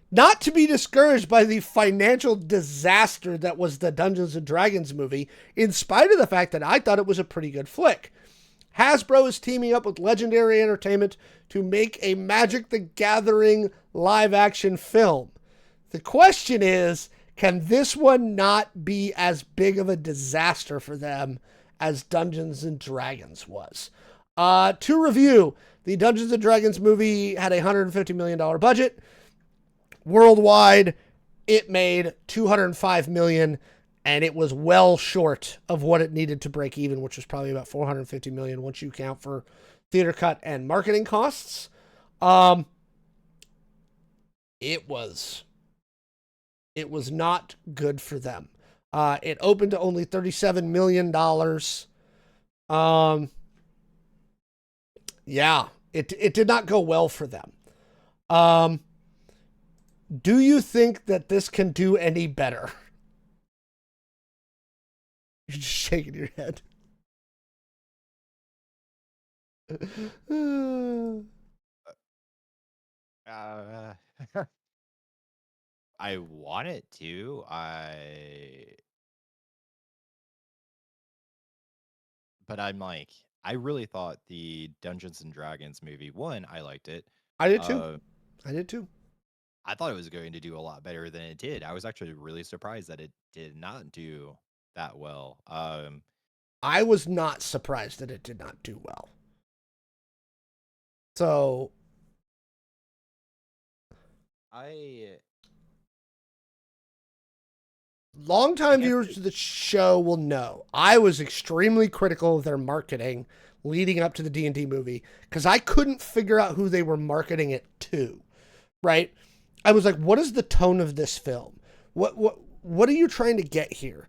Not to be discouraged by the financial disaster that was the Dungeons and Dragons movie, in spite of the fact that I thought it was a pretty good flick. Hasbro is teaming up with Legendary Entertainment to make a Magic the Gathering live action film. The question is, can this one not be as big of a disaster for them as Dungeons and Dragons was? To review, the Dungeons and Dragons movie had a $150 million budget. Worldwide, it made $205 million, and it was well short of what it needed to break even, which was probably about $450 million once you count for theater cut and marketing costs. It was not good for them. It opened to only $37 million. Yeah, it did not go well for them. Do you think that this can do any better? You're just shaking your head. Uh, I want it to. But I'm like, I really thought the Dungeons and Dragons movie, one, I liked it. I did too. Uh, I did too. I thought it was going to do a lot better than it did. I was actually really surprised that it did not do that well. I was not surprised that it did not do well. So, I I longtime guess viewers to the show will know I was extremely critical of their marketing leading up to the D&D movie because I couldn't figure out who they were marketing it to, right? I was like, what is the tone of this film? What are you trying to get here?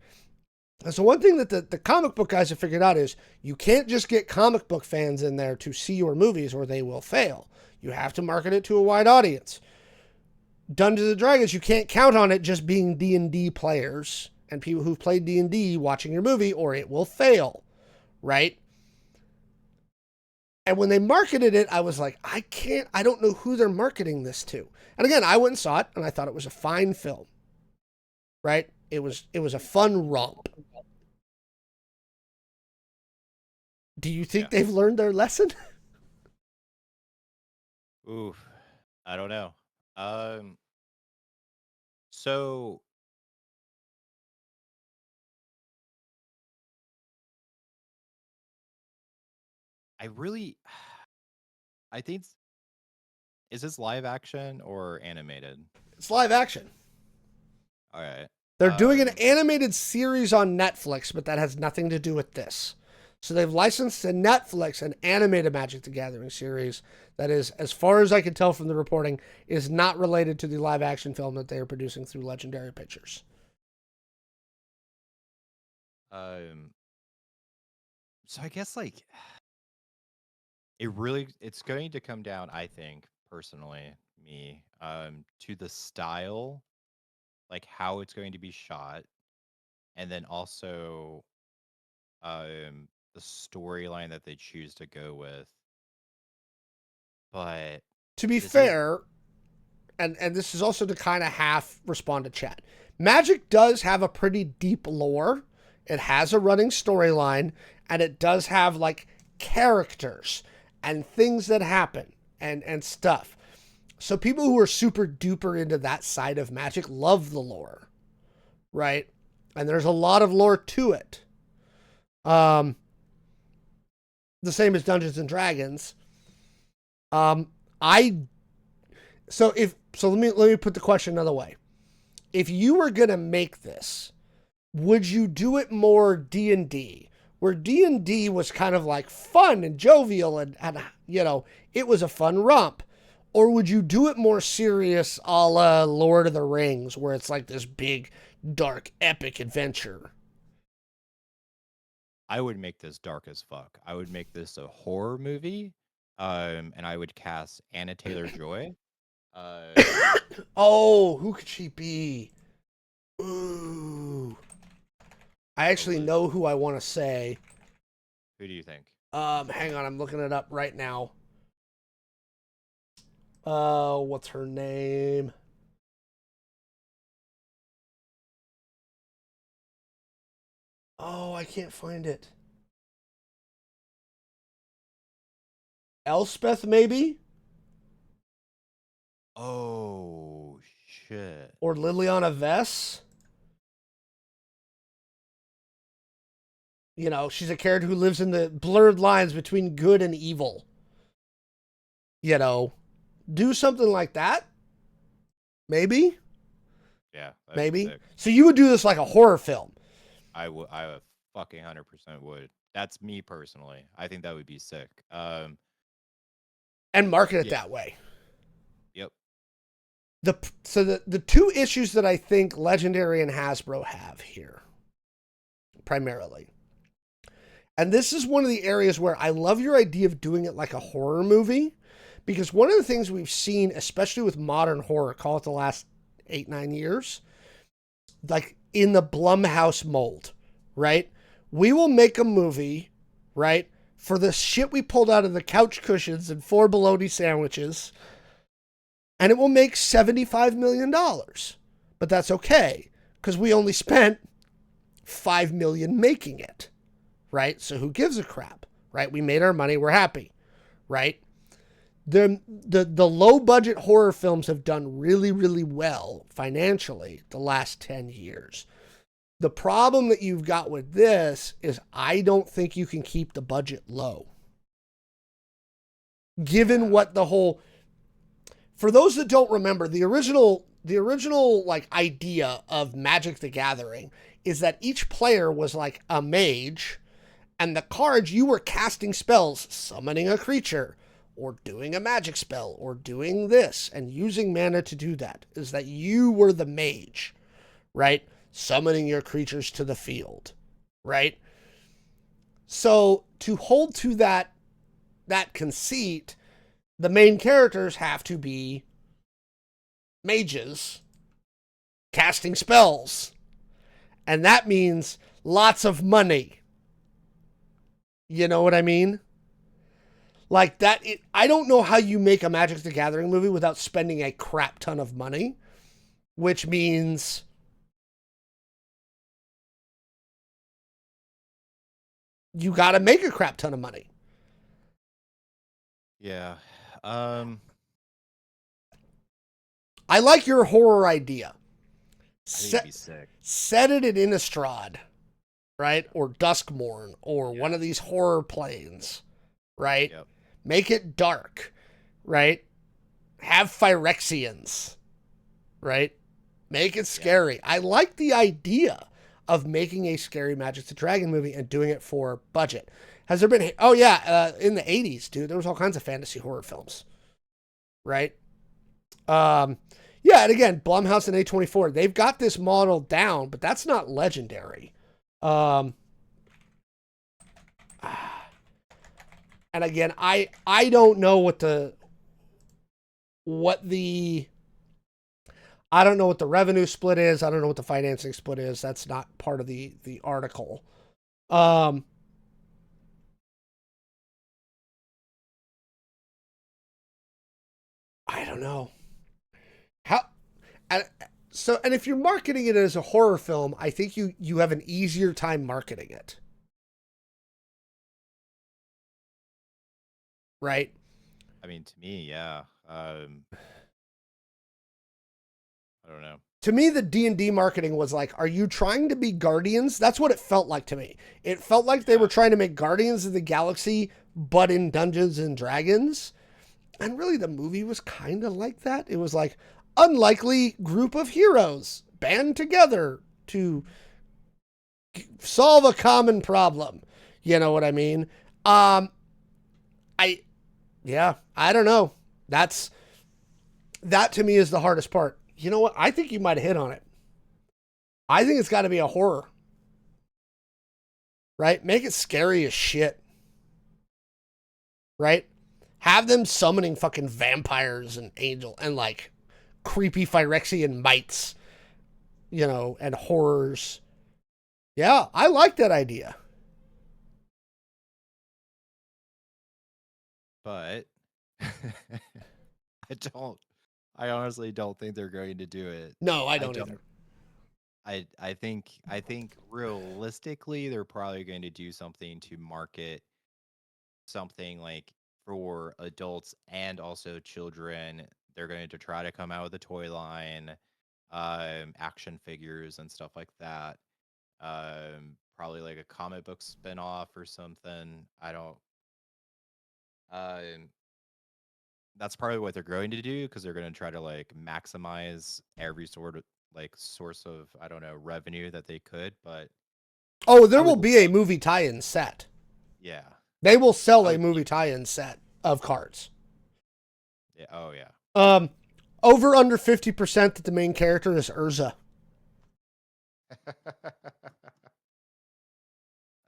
And so one thing that the comic book guys have figured out is you can't just get comic book fans in there to see your movies or they will fail. You have to market it to a wide audience. Dungeons and Dragons, you can't count on it just being D&D players and people who've played D&D watching your movie or it will fail, right? And when they marketed it, I was like, I don't know who they're marketing this to. And again, I went and saw it and I thought it was a fine film, right? It was a fun romp. Do you yeah. think they've learned their lesson? Oof. I don't know. Um so I really I think is this live action or animated? It's live action. All right. They're doing an animated series on Netflix, but that has nothing to do with this. So they've licensed to Netflix an animated Magic the Gathering series that is, as far as I can tell from the reporting, is not related to the live action film that they are producing through Legendary Pictures. um so I guess like it's going to come down, I think, personally, me, to the style, like how it's going to be shot, and then also the storyline that they choose to go with. But To be this is fair, and this is also to kind of half respond to chat. Magic does have a pretty deep lore. It has a running storyline, and it does have like characters and things that happen and stuff. So people who are super duper into that side of Magic love the lore, right? And there's a lot of lore to it. Um, the same as Dungeons and Dragons. Um, I let me put the question another way. If you were gonna make this, would you do it more D&D, where D&D was kind of like fun and jovial and it was a fun romp? Or would you do it more serious a la Lord of the Rings, where it's like this big, dark, epic adventure? I would make this dark as fuck. I would make this a horror movie, and I would cast Anna Taylor-Joy. Oh, who could she be? Ooh. I What actually would know who I want to say. who do you think? Hang on, I'm looking it up right now. What's her name? Oh, I can't find it. Elspeth, maybe? Oh shit. Or Liliana Vess? You know, she's a character who lives in the blurred lines between good and evil. You know, do something like that? Maybe? Yeah, that'd be Maybe? sick. So you would do this like a horror film I fucking 100% would. That's me personally. I think that would be sick. and market it Yeah. that way. Yep. The two issues that I think Legendary and Hasbro have here, primarily, and this is one of the areas where I love your idea of doing it like a horror movie, because one of the things we've seen, especially with modern horror, call it the last 8-9 years, like in the Blumhouse mold, right? We will make a movie, right, for the shit we pulled out of the couch cushions and 4 bologna sandwiches, and it will make $75 million. But that's okay, because we only spent $5 million making it, right? So who gives a crap, right? We made our money, we're happy, right? The low budget horror films have done really, really well financially the last 10 years. The problem that you've got with this is I don't think you can keep the budget low. Given what the whole, for those that don't remember, the original like idea of Magic the Gathering is that each player was like a mage, and the cards you were casting spells, summoning a creature, or doing a magic spell, or doing this, and using mana to do that, is that you were the mage, right? Summoning your creatures to the field, right? So to hold to that conceit, the main characters have to be mages casting spells. And that means lots of money. You know what I mean? Like that, I don't know how you make a Magic the Gathering movie without spending a crap ton of money, which means you got to make a crap ton of money. Yeah. Um, I like your horror idea. I think it'd be sick. Set it in Innistrad, right? Or Duskmorn, or one of these horror planes, right? Yep. Make it dark, right? Have Phyrexians, right? Make it scary. Yeah. I like the idea of making a scary Magic the Dragon movie and doing it for budget. Has there been? Oh yeah, in the '80s, dude, there was all kinds of fantasy horror films, right? Yeah, and again, Blumhouse and A24, they've got this model down, but that's not Legendary. And again, I don't know what the I don't know what the revenue split is. I don't know what the financing split is. That's not part of the article. I don't know how. And and if you're marketing it as a horror film, I think you have an easier time marketing it, right? I mean, to me, yeah. I don't know. To me, the D&D marketing was like, are you trying to be Guardians? That's what it felt like to me. It felt like they were trying to make Guardians of the Galaxy, but in Dungeons and Dragons. And really, the movie was kind of like that. It was like, unlikely group of heroes band together to solve a common problem. You know what I mean? I don't know. That to me is the hardest part. You know what? I think you might have hit on it. I think it's got to be a horror. Right? Make it scary as shit. Right? Have them summoning fucking vampires and angel and like creepy Phyrexian mites, you know, and horrors. Yeah, I like that idea. But I honestly don't think they're going to do it. No, I don't either. I think realistically they're probably going to do something to market something like for adults and also children. They're going to try to come out with a toy line, action figures and stuff like that. Probably like a comic book spin-off or something. I don't. Um, that's probably what they're going to do because they're going to try to like maximize every sort of like source of I don't know revenue that they could. But Oh, there I will would be a love, movie tie-in set. yeah, They will sell I a would, movie tie-in set of cards. yeah, oh yeah. Um, over under 50% that the main character is Urza.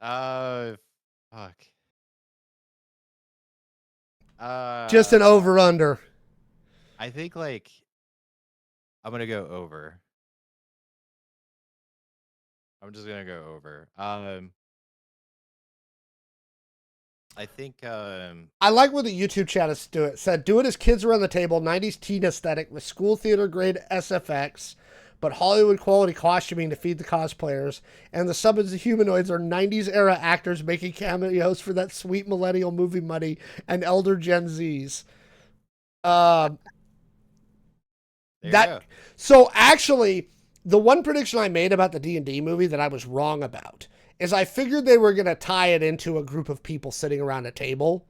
uh, fuck. Just an Uh, over under. I think like I'm gonna go over. I'm just gonna go over. I think I like what the YouTube chat is do it. Said do it as kids around the table, 90s teen aesthetic with school theater grade SFX, but Hollywood quality costuming to feed the cosplayers. And the summons of humanoids are 90s era actors making cameos for that sweet millennial movie money and elder Gen Zs. Um, there you that go. so actually, the one prediction I made about the D&D movie that I was wrong about is I figured they were going to tie it into a group of people sitting around a table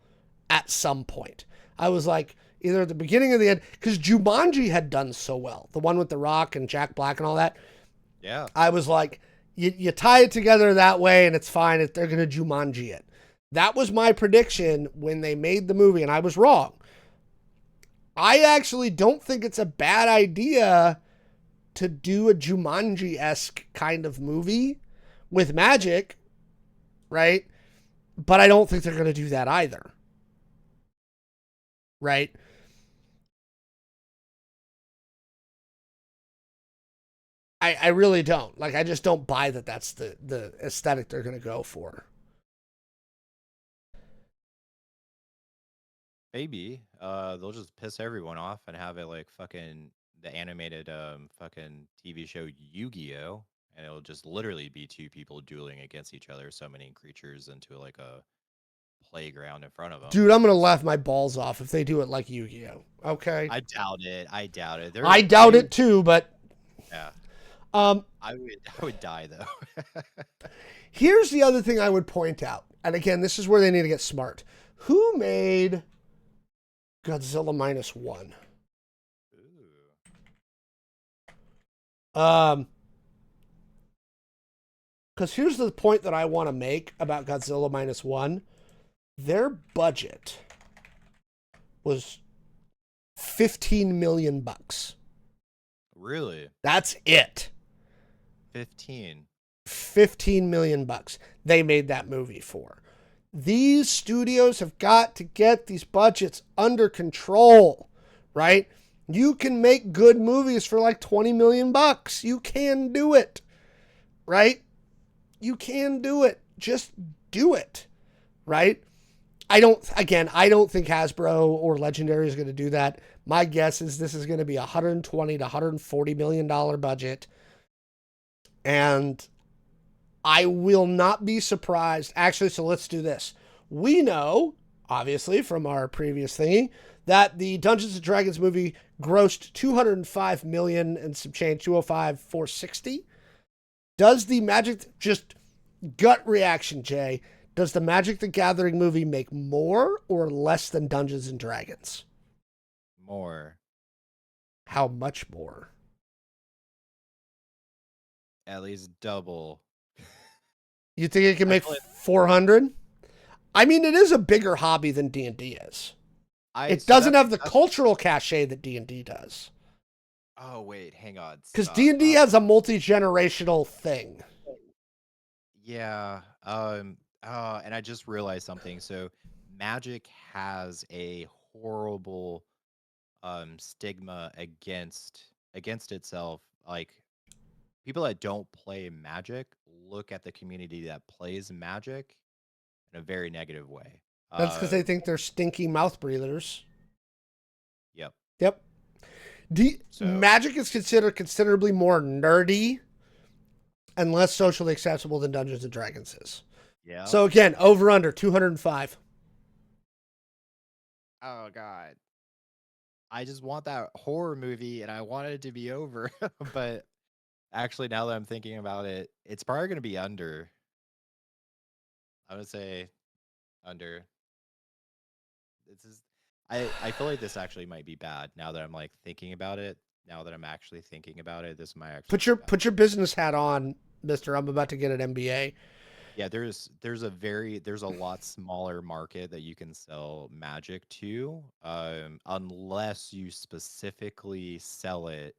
at some point. I was like, either at the beginning or the end, because Jumanji had done so well, the one with The Rock and Jack Black and all that. Yeah. I was like, you tie it together that way and it's fine if they're going to Jumanji it. That was my prediction when they made the movie, and I was wrong. I actually don't think it's a bad idea to do a Jumanji esque kind of movie with magic, right? But I don't think they're going to do that either, right? I really don't. Like, I just don't buy that that's the aesthetic they're going to go for. Maybe. They'll just piss everyone off and have it like fucking the animated fucking TV show Yu-Gi-Oh! And it'll just literally be two people dueling against each other, summoning creatures into like a playground in front of them. Dude, I'm going to Just laugh my balls off if they do it like Yu Gi Oh! Okay. I doubt it. I doubt it. I They're doubt they it too, but yeah. um, I would die though. here's the other thing I would point out. And again, this is where they need to get smart. Who made Godzilla minus one? Ooh. Um, because here's the point that I want to make about Godzilla minus one. Their budget was 15 million bucks. Really? That's it. 15. 15 million bucks they made that movie for. These studios have got to get these budgets under control, right? You can make good movies for like 20 million bucks. You can do it, right? You can do it. Just do it, right? I don't think Hasbro or Legendary is going to do that. My guess is this is going to be a 120 to 140 million dollar budget, and I will not be surprised. Actually, so let's do this. We know, obviously, from our previous thingy, that the Dungeons and Dragons movie grossed 205 million and some change, 205, 460. Does the Magic, just gut reaction, Jay, does the Magic the Gathering movie make more or less than Dungeons and Dragons? More. How much more? At least double. You think it can I make feel like 400? I mean, it is a bigger hobby than D&D is. I It so doesn't that's have the that's cultural cachet that D&D does. oh wait, hang on, Because stop. D&D has a multi-generational thing. Yeah. And I just realized something. So magic has a horrible stigma against itself. Like people that don't play magic look at the community that plays magic in a very negative way. That's because they Um, think they're stinky mouth breathers. yep. Yep. So Magic is considered considerably more nerdy and less socially acceptable than Dungeons and Dragons is. Yeah. So again, over under 205. Oh God. I just want that horror movie and I want it to be over. But actually, now that I'm thinking about it, it's probably going to be under. I would say under. This is. I feel like this actually might be bad now that I'm like thinking about it. Now that I'm actually thinking about it, this might actually be bad. Put your business hat on, Mister. I'm about to get an MBA. Yeah, there's a lot smaller market that you can sell Magic to, unless you specifically sell it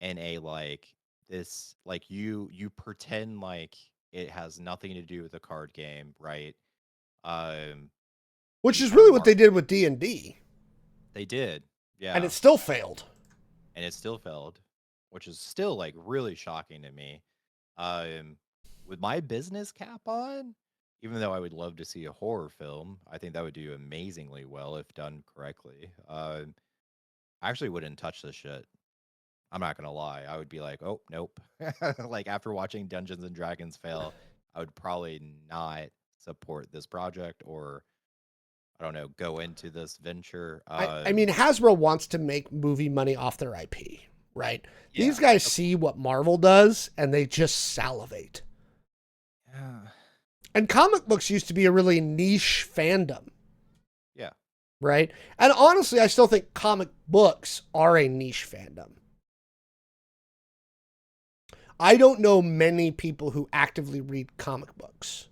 in a like this like you pretend like it has nothing to do with the card game, right? Um, Which you is kind of really what they mark did with D&D. they did, And yeah, it still failed. and it still failed, which is still like really shocking to me. Um, with my business cap on, even though I would love to see a horror film, I think that would do amazingly well if done correctly. I actually wouldn't touch this shit. I'm not gonna lie. I would be like, oh nope. Like after watching Dungeons and Dragons fail, I would probably not support this project or I don't know, go into this venture. I mean, Hasbro wants to make movie money off their IP, right? These Yeah. guys see what Marvel does and they just salivate. Yeah. And comic books used to be a really niche fandom, Yeah. right? And honestly, I still think comic books are a niche fandom. I don't know many people who actively read comic books.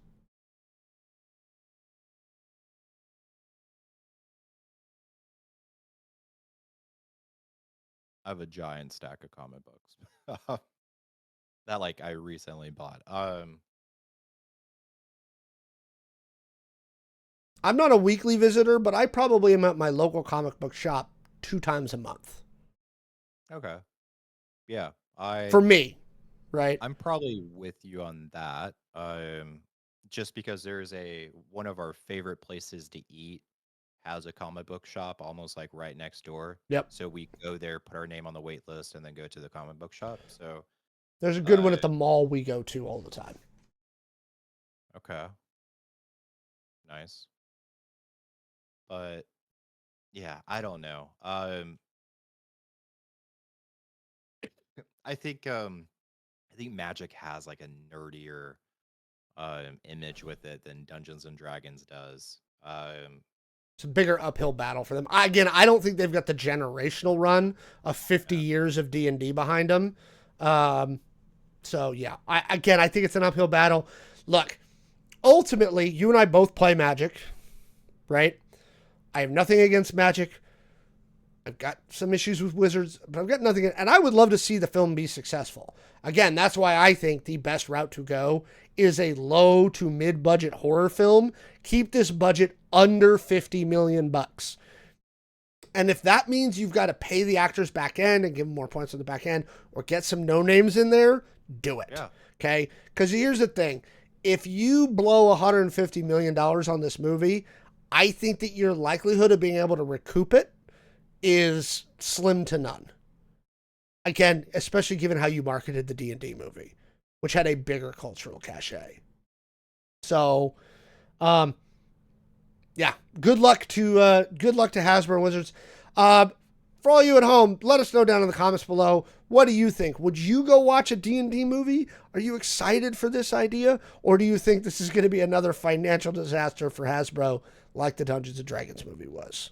I have a giant stack of comic books that like I recently bought. I'm not a weekly visitor, but I probably am at my local comic book shop 2 times a month. Okay. Yeah. For me, right? I'm probably with you on that. Just because there's one of our favorite places to eat has a comic book shop almost like right next door. Yep. So we go there, put our name on the wait list, and then go to the comic book shop. So, There's a good one uh, at the mall we go to all the time. okay, nice. But yeah, I don't know. I think I think Magic has like a nerdier image with it than Dungeons and Dragons does. It's a bigger uphill battle for them. Again, I don't think they've got the generational run of 50 Yeah. years of D&D behind them. So yeah, I think it's an uphill battle. Look, ultimately, you and I both play Magic, right? I have nothing against Magic. I've got some issues with Wizards, but I've got nothing. And I would love to see the film be successful. Again, that's why I think the best route to go is a low to mid budget horror film. Keep this budget under 50 million bucks. And if that means you've got to pay the actors back end and give them more points on the back end or get some no names in there, do it. Yeah. Okay? Because here's the thing. If you blow $150 million on this movie, I think that your likelihood of being able to recoup it is slim to none. Again, especially given how you marketed the D&D movie, which had a bigger cultural cachet. So, yeah, good luck to Hasbro and Wizards. For all you at home, let us know down in the comments below. What do you think? Would you go watch a D&D movie? Are you excited for this idea? Or do you think this is going to be another financial disaster for Hasbro like the Dungeons & Dragons movie was?